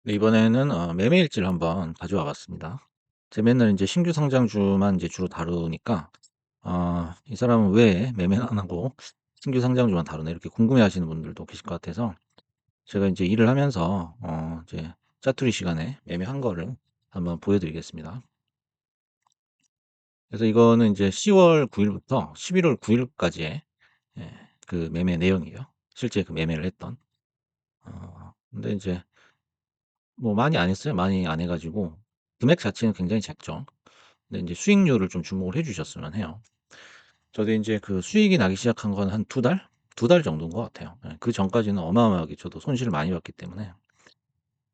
네, 이번에는 매매일지를 한번 가져와 봤습니다. 제가 맨날 인제 신규 상장주만 인제 주로 다루니까 '이 사람은 왜 매매는 안 하고 신규 상장주만 다루나?' 이렇게 궁금해하시는 분들도 계실 것 같아서 제가 인제 일을 하면서 이제 짜투리 시간에 매매한 거를 한번 보여 드리겠습니다. 그래서 이거는 인제 10월 9 일부터 11월 9 일까지의 그 매매 내용이에요. 실제 그 매매를 했던. 근데 인제 뭐 많이 안 했어요. 많이 안 해 가지고 금액 자체는 굉장히 작죠. 근데 인제 수익률을 좀 주목을 해 주셨으면 해요. 저도 인제 그 수익이 나기 시작한 건 한 2달? 2달 정도인 것 같아요. 예. 그전까지는 어마어마하게 저도 손실을 많이 봤기 때문에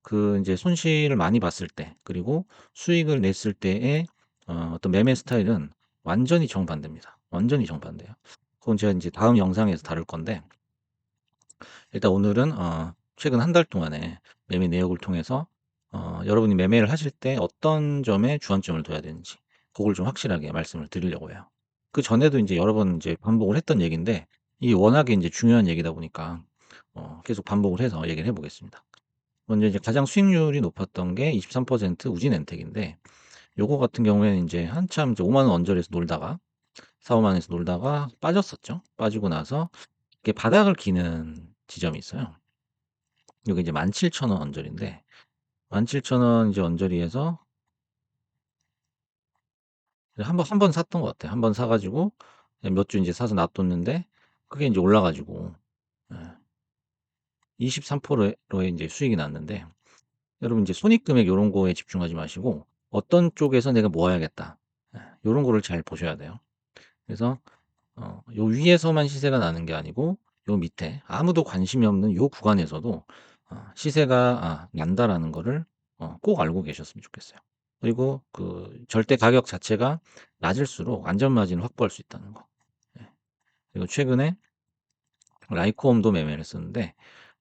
그 인제 손실을 많이 봤을 때 그리고 수익을 냈을 때의 어떤 매매 스타일은 완전히 정반대입니다. 완전히 정반대예요. 그건 제가 인제 다음 영상에서 다룰 건데 일단 오늘은 최근 한 달 동안의 매매 내역을 통해서 여러분이 매매를 하실 때 어떤 점에 주안점을 둬야 되는지 고걸 좀 확실하게 말씀을 드리려고 해요. 그전에도 인제 여러 번 인제 반복을 했던 얘기인데 이게 워낙에 인제 중요한 얘기다 보니까 계속 반복을 해서 얘기를 해 보겠습니다. 먼저 이제 가장 수익률이 높았던 게 23% 우진엔텍인데 요거 같은 경우에는 인제 한참 이제 5만 원 언저리에서 놀다가 4-5만 원에서 놀다가 빠졌었죠. 빠지고 나서 이게 바닥을 기는 지점이 있어요. 요게 이제 17,000원 언저리인데 17,000원 이제 언저리에서 한 번 샀던 것 같아요. 한 번 사 가지고 몇 주 인제 사서 놔뒀는데 그게 인제 올라 가지고 예 23% 의 인제 수익이 났는데 여러분 인제 손익금액 요런 거에 집중하지 마시고 '어떤 쪽에서 내가 모아야겠다.' 요런 거를 잘 보셔야 돼요. 그래서 요 위에서만 시세가 나는 게 아니고 요 밑에 아무도 관심이 없는 요 구간에서도 시세가 난다라는 거를 꼭 알고 계셨으면 좋겠어요. 그리고 그 절대 가격 자체가 낮을수록 안전 마진을 확보할 수 있다는 거. 예. 그리고 최근에 라이코홈도 매매를 했었는데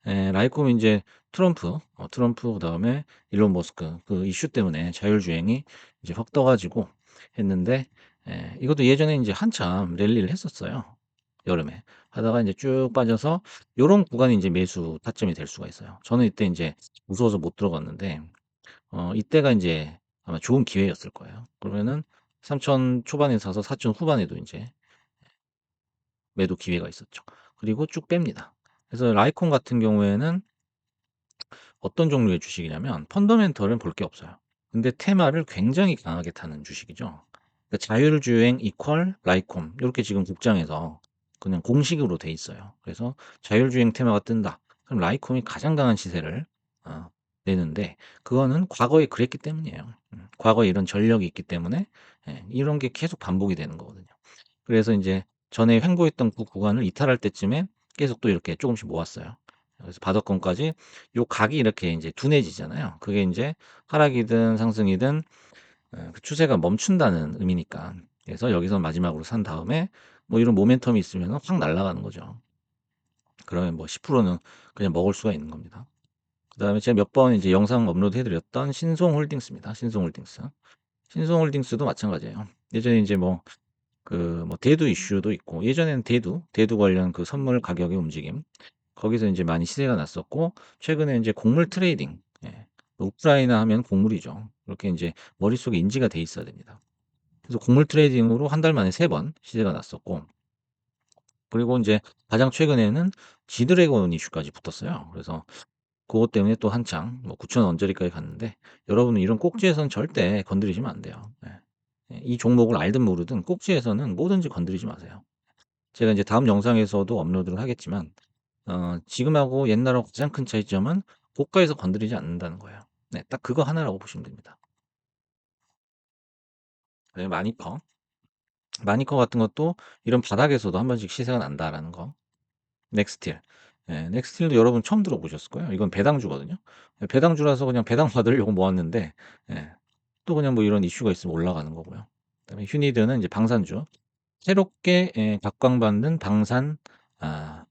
라이코홈이 인제 트럼프 그다음에 일론 머스크 그 이슈 때문에 자율주행이 이제 확 떠 가지고 했는데 이것도 예전에 인제 한참 랠리를 했었어요, 여름에. 하다가 인제 쭉 빠져서 요런 구간이 인제 매수 타점이 될 수가 있어요. 저는 이때 인제 무서워서 못 들어갔는데 이때가 인제 아마 좋은 기회였을 거예요. 그러면은 3천 초반에 사서 4천 후반에도 인제 매도 기회가 있었죠. 그리고 쭉 뺍니다. 그래서 라이콘 같은 경우에는 어떤 종류의 주식이냐면 펀더멘털은 볼 게 없어요. 근데 테마를 굉장히 강하게 타는 주식이죠. 그러니까 자율주행 이퀄 라이콤 요렇게 지금 국장에서 그냥 공식으로 돼 있어요. 그래서 자율주행 테마가 뜬다. 그럼 라이콤이 가장 강한 시세를 어 내는데 그거는 과거에 그랬기 때문이에요. 과거에 이런 전력이 있기 때문에 이런 게 계속 반복이 되는 거거든요. 그래서 인제 전에 횡보했던 그 구간을 이탈할 때쯤에 계속 또 이렇게 쪼금씩 모았어요. 그래서 바닥권까지 요 각이 이렇게 인제 둔해지잖아요. 그게 인제 하락이든 상승이든 그 추세가 멈춘다는 의미니까. 그래서 여기서 마지막으로 산 다음에 뭐 이런 모멘텀이 있으면은 확 날아가는 거죠. 그러면 뭐 10%는 그냥 먹을 수가 있는 겁니다. 그다음에 제가 몇 번 이제 영상 업로드 해 드렸던 신송홀딩스입니다. 신송홀딩스. 신송홀딩스도 마찬가지예요. 예전에 인제 뭐 대두 이슈도 있고 예전에는 대두 관련 그 선물 가격의 움직임 거기서 인제 많이 시세가 났었고 최근에 인제 곡물 트레이딩 우크라이나 하면 곡물이죠. 그렇게 인제 머릿속에 인지가 돼 있어야 됩니다. 그래서 곡물 트레이딩으로 한 달 만에 3번 시세가 났었고 그리고 인제 가장 최근에는 지드래곤 이슈까지 붙었어요. 그래서 고것 때문에 또 한창 뭐 9,000 언저리까지 갔는데 여러분은 이런 꼭지에서는 절대 건드리시면 안 돼요. 이 종목을 알든 모르든 꼭지에서는 뭐든지 건드리지 마세요. 제가 인제 다음 영상에서도 업로드를 하겠지만 지금하고 옛날하고 가장 큰 차이점은 고가에서 건드리지 않는다는 거예요. 네. 딱 그거 하나라고 보시면 됩니다. 그다음에 마니커 같은 것도 이런 바닥에서도 한 번씩 시세가 난다라는 거. 넥스틸. 넥스틸도 여러분 처음 들어보셨을 거예요. 이건 배당주거든요. 배당주라서 그냥 배당 받으려고 모았는데 예 또 그냥 뭐 이런 이슈가 있으면 올라가는 거고요. 그다음에 휴니드는 이제 방산주. 새롭게 각광받는 방산 아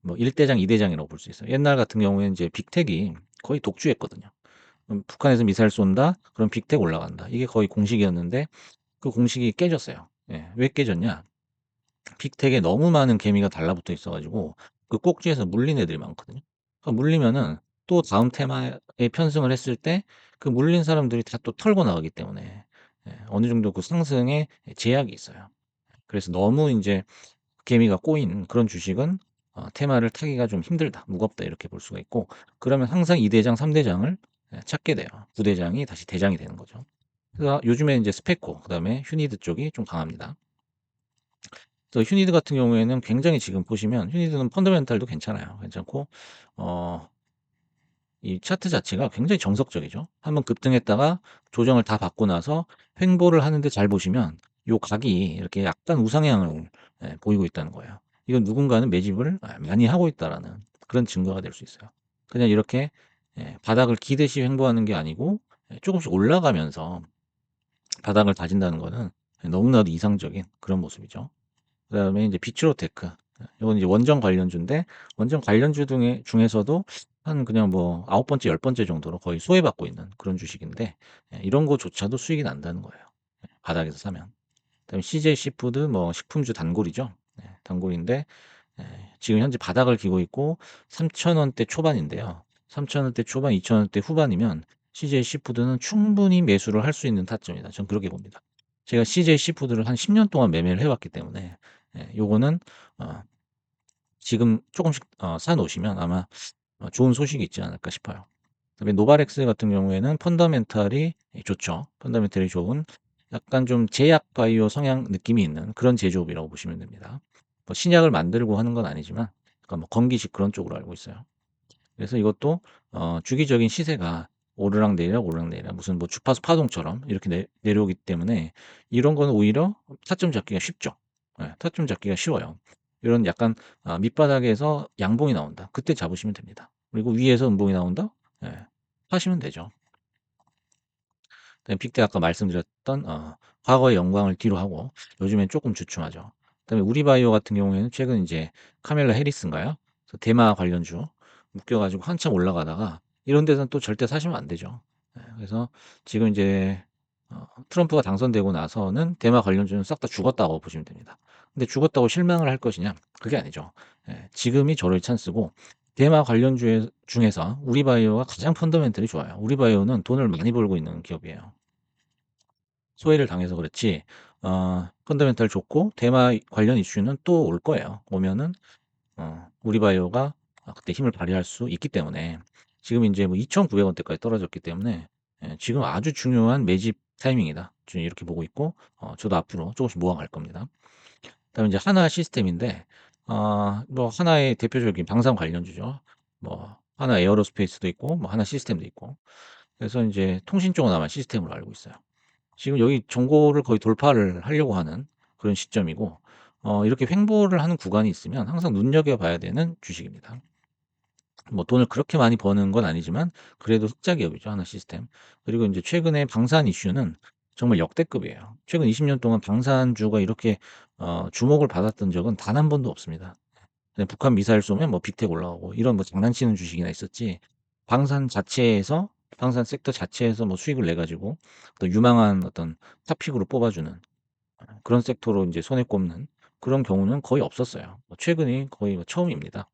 뭐 1 대장, 2 대장이라고 볼 수 있어요. 옛날 같은 경우에는 이제 빅텍이 거의 독주했거든요. 북한에서 미사일 쏜다? 그럼 빅텍 올라간다. 이게 거의 공식이었는데 그 공식이 깨졌어요. 왜 깨졌냐? 빅텍에 너무 많은 개미가 달라붙어 있어 가지고 그 꼭지에서 물린 애들이 많거든요. 물리면은 또 다음 테마에 편승을 했을 때 그 물린 사람들이 다 또 털고 나가기 때문에 어느 정도 그 상승에 제약이 있어요. 그래서 너무 인제 개미가 꼬인 그런 주식은 테마를 타기가 좀 힘들다, 무겁다 이렇게 볼 수가 있고, 그러면 항상 2 대장 3 대장을 찾게 돼요. 9 대장이 다시 대장이 되는 거죠. 그래서 요즘에 인제 스페코 그다음에 휴니드 쪽이 좀 강합니다. 그래서 휴니드 같은 경우에는 굉장히 지금 보시면 휴니드는 펀더멘탈도 괜찮아요. 괜찮고 어 이 차트 자체가 굉장히 정석적이죠. 한번 급등했다가 조정을 다 받고 나서 횡보를 하는데 잘 보시면 요 각이 이렇게 약간 우상향을 보이고 있다는 거예요. 이건 누군가는 매집을 많이 하고 있다라는 그런 증거가 될 수 있어요. 그냥 이렇게 바닥을 기대시 횡보하는 게 아니고 쪼금씩 올라가면서 바닥을 다진다는 거는 너무나도 이상적인 그런 모습이죠. 그다음에 인제 비츠로테크. 요건 이제 원전 관련주인데, 원전 관련주 중에서도 한 그냥 뭐 9 번째 10 번째 정도로 거의 소외받고 있는 그런 주식인데, 이런 거조차도 수익이 난다는 거예요, 바닥에서 사면. 그다음에 CJ 시푸드 뭐 식품주 단골이죠. 단골인데 지금 현재 바닥을 기고 있고 3,000 원대 초반인데요. 3,000 원대 초반, 2,000 원대 후반이면 CJ 시푸드는 충분히 매수를 할 수 있는 타점이다. 전 그렇게 봅니다. 제가 CJ 시푸드를 한 10년 동안 매매를 해 왔기 때문에 요거는 어 지금 쪼금씩 사 놓으시면 아마 좋은 소식이 있지 않을까 싶어요. 그다음에 노바렉스 같은 경우에는 펀더멘탈이 좋죠. 펀더멘탈이 좋은 약간 좀 제약 바이오 성향 느낌이 있는 그런 제조업이라고 보시면 됩니다. 뭐 신약을 만들고 하는 건 아니지만 그러니까 뭐 건기식 그런 쪽으로 알고 있어요. 그래서 이것도 주기적인 시세가 오르락내리락 오르락내리락 무슨 뭐 주파수 파동처럼 이렇게 내려오기 때문에 이런 거는 오히려 타점 잡기가 쉽죠. 타점 잡기가 쉬워요. 이런 약간 밑바닥에서 양봉이 나온다, 그때 잡으시면 됩니다. 그리고 위에서 음봉이 나온다? 예. 파시면 되죠. 그다음에 빅텍 아까 말씀드렸던 과거의 영광을 뒤로 하고 요즘엔 쪼끔 주춤하죠. 그다음에 우리바이오 같은 경우에는 최근 인제 카멜라 해리스인가요? 그래서 대마 관련주 묶여 가지고 한참 올라가다가 이런 데서는 또 절대 사시면 안 되죠. 그래서 지금 인제 트럼프가 당선되고 나서는 대마 관련주는 싹 다 죽었다고 보시면 됩니다. 근데 죽었다고 실망을 할 것이냐? 그게 아니죠. 지금이 저럴 찬스고, 대마 관련주에 중에서 우리바이오가 가장 펀더멘털이 좋아요. 우리바이오는 돈을 많이 벌고 있는 기업이에요. 소외를 당해서 그렇지 펀더멘털 좋고 대마 관련 이슈는 또 올 거예요. 오면은 우리바이오가 그때 힘을 발휘할 수 있기 때문에 지금 인제 뭐 2,900 원대까지 떨어졌기 때문에 지금 아주 중요한 매집 타이밍이다, 저는 이렇게 보고 있고 저도 앞으로 쪼금씩 모아 갈 겁니다. 그다음에 이제 하나 시스템인데 뭐 하나의 대표적인 방산 관련주죠. 뭐 하나 에어로스페이스도 있고 뭐 하나 시스템도 있고, 그래서 인제 통신 쪽은 아마 시스템으로 알고 있어요. 지금 여기 정고를 거의 돌파를 하려고 하는 그런 시점이고, 이렇게 횡보를 하는 구간이 있으면 항상 눈여겨봐야 되는 주식입니다. 뭐 돈을 그렇게 많이 버는 건 아니지만 그래도 흑자 기업이죠, 하나 시스템. 그리고 인제 최근에 방산 이슈는 정말 역대급이에요. 최근 20년 동안 방산주가 이렇게 주목을 받았던 적은 단 한 번도 없습니다. 그냥 북한 미사일 쏘면 뭐 빅텍 올라가고 이런 뭐 장난치는 주식이나 있었지, 방산 자체에서 방산 섹터 자체에서 뭐 수익을 내 가지고 또 유망한 어떤 탑픽으로 뽑아주는 그런 섹터로 인제 손에 꼽는 그런 경우는 거의 없었어요. 최근이 거의 뭐 처음입니다.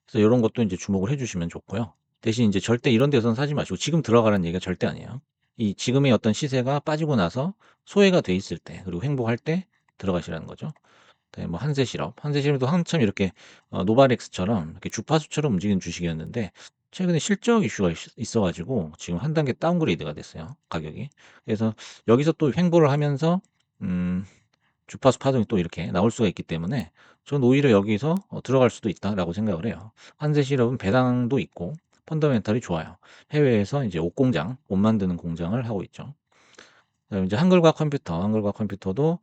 그래서 요런 것도 인제 주목을 해 주시면 좋고요. 대신 인제 절대 이런 데서는 사지 마시고 지금 들어가라는 얘기가 절대 아니에요. 이 지금의 어떤 시세가 빠지고 나서 소외가 돼 있을 때 그리고 횡보할 때 들어가시라는 거죠. 네, 뭐 한세실업, 한세실업도 한참 이렇게 노바렉스처럼 이렇게 주파수처럼 움직이는 주식이었는데 최근에 실적 이슈가 있어 가지고 지금 한 단계 다운그레이드가 됐어요, 가격이. 그래서 여기서 또 횡보를 하면서 음 주파수 파동이 또 이렇게 나올 수가 있기 때문에 저는 오히려 여기서 '들어갈 수도 있다.'라고 생각을 해요. 한세실업은 배당도 있고 펀더멘털이 좋아요. 해외에서 이제 옷 만드는 공장을 하고 있죠. 그다음에 이제 한글과 컴퓨터도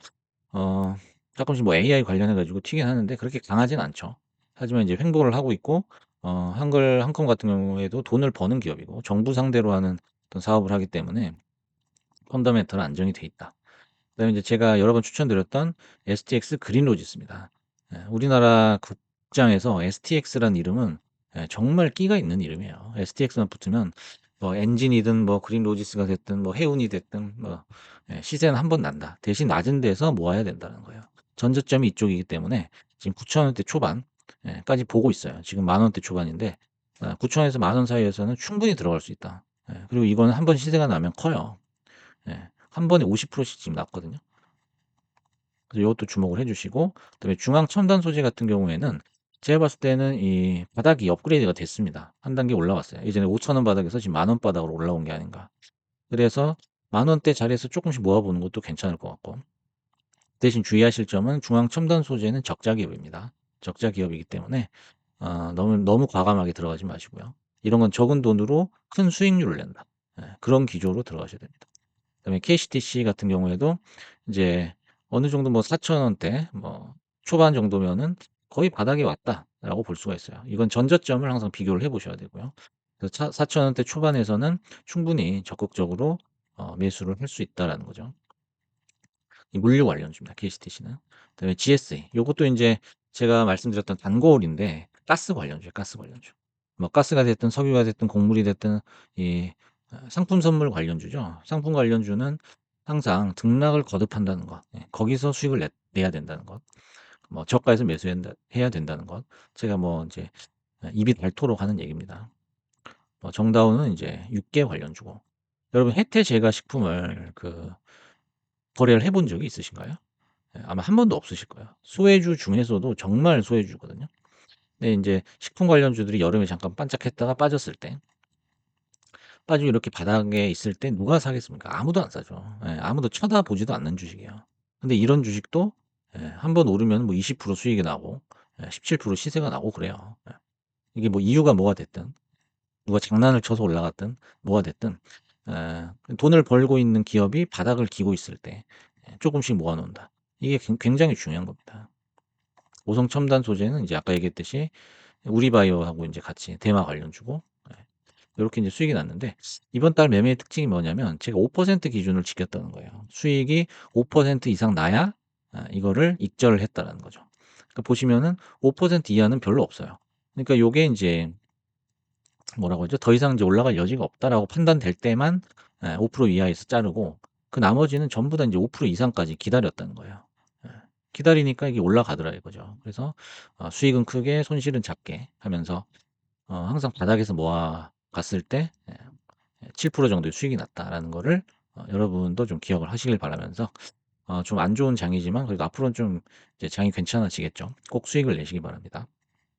어 가끔씩 뭐 AI 관련해 가지고 튀긴 하는데 그렇게 강하진 않죠. 하지만 이제 횡보를 하고 있고 한컴 같은 경우에도 돈을 버는 기업이고 정부 상대로 하는 어떤 사업을 하기 때문에 펀더멘털은 안정이 돼 있다. 그다음에 이제 제가 여러 번 추천드렸던 STX 그린로지스입니다. 우리나라 국장에서 STX라는 이름은 정말 끼가 있는 이름이에요. STX만 붙으면 뭐 엔진이든 뭐 그린로지스가 됐든 뭐 해운이 됐든 뭐 시세는 한 번 난다. 대신 낮은 데서 모아야 된다는 거예요. 전저점이 이쪽이기 때문에 지금 9,000 원대 초반 까지 보고 있어요. 지금 10,000 원대 초반인데 9천에서1만 원 사이에서는 충분히 들어갈 수 있다. 그리고 이거는 한 번 시세가 나면 커요. 한 번에 50%씩 지금 났거든요. 그래서 요것도 주목을 해 주시고, 그다음에 중앙 첨단 소재 같은 경우에는 제가 봤을 때는 이 바닥이 업그레이드가 됐습니다. 한 단계 올라왔어요. 예전에 5천 원 바닥에서 지금 1만 원 바닥으로 올라온 게 아닌가. 그래서 1만 원대 자리에서 쪼끔씩 모아 보는 것도 괜찮을 것 같고, 대신 주의하실 점은 중앙 첨단 소재는 적자 기업입니다. 적자 기업이기 때문에 너무 과감하게 들어가지 마시고요. 이런 건 적은 돈으로 큰 수익률을 낸다. 그런 기조로 들어가셔야 됩니다. 그다음에 KCTC 같은 경우에도 이제 어느 정도 뭐 4천 원대 뭐 초반 정도면은 거의 바닥에 왔다라고 볼 수가 있어요. 이건 전저점을 항상 비교를 해 보셔야 되고요. 그래서 차 4천 원대 초반에서는 충분히 적극적으로 매수를 할 수 있다라는 거죠. 이 물류 관련주입니다, KCTC는. 그다음에 GSA 요것도 인제 제가 말씀드렸던 단거울인데 가스 관련주예요, 가스 관련주. 뭐 가스가 됐든 석유가 됐든 곡물이 됐든 이 상품 선물 관련주죠. 상품 관련주는 항상 등락을 거듭한다는 것, 거기서 수익을 내야 된다는 것, 뭐 저가에서 매수한다 해야 된다는 것. 제가 뭐 인제 입이 닳도록 하는 얘기입니다. 정다운은 인제 육계 관련주고. 여러분 혜태 제과식품을 거래를 해본 적이 있으신가요? 아마 한 번도 없으실 거예요. 소외주 중에서도 정말 소외주거든요. 근데 인제 식품 관련주들이 여름에 잠깐 반짝했다가 빠졌을 때, 빠지고 이렇게 바닥에 있을 때 누가 사겠습니까? 아무도 안 사죠. 아무도 쳐다보지도 않는 주식이에요. 근데 이런 주식도 한 번 오르면 뭐 20% 수익이 나고 17% 시세가 나고 그래요. 이게 뭐 이유가 뭐가 됐든, 누가 장난을 쳐서 올라갔든 뭐가 됐든 돈을 벌고 있는 기업이 바닥을 기고 있을 때 쪼금씩 모아 놓는다. 이게 굉장히 중요한 겁니다. 오성 첨단 소재는 이제 아까 얘기했듯이 우리바이오하고 인제 같이 대마 관련주고, 요렇게 인제 수익이 났는데, 이번 달 매매의 특징이 뭐냐면 제가 5% 기준을 지켰다는 거예요. 수익이 5% 이상 나야 이거를 익절을 했다라는 거죠. 그러니까 보시면은 5% 이하는 별로 없어요. 그러니까 요게 인제 뭐라고 하죠? '더 이상 이제 올라갈 여지가 없다.'라고 판단될 때만 5% 이하에서 자르고, 그 나머지는 전부 다 인제 5% 이상까지 기다렸다는 거예요. 예. 기다리니까 이게 올라가더라 이거죠. 그래서 수익은 크게 손실은 작게 하면서 항상 바닥에서 모아 갔을 때 7% 정도의 수익이 났다라는 거를 여러분도 좀 기억을 하시길 바라면서, 좀 안 좋은 장이지만 그래도 앞으로는 좀 이제 장이 괜찮아지겠죠. 꼭 수익을 내시기 바랍니다.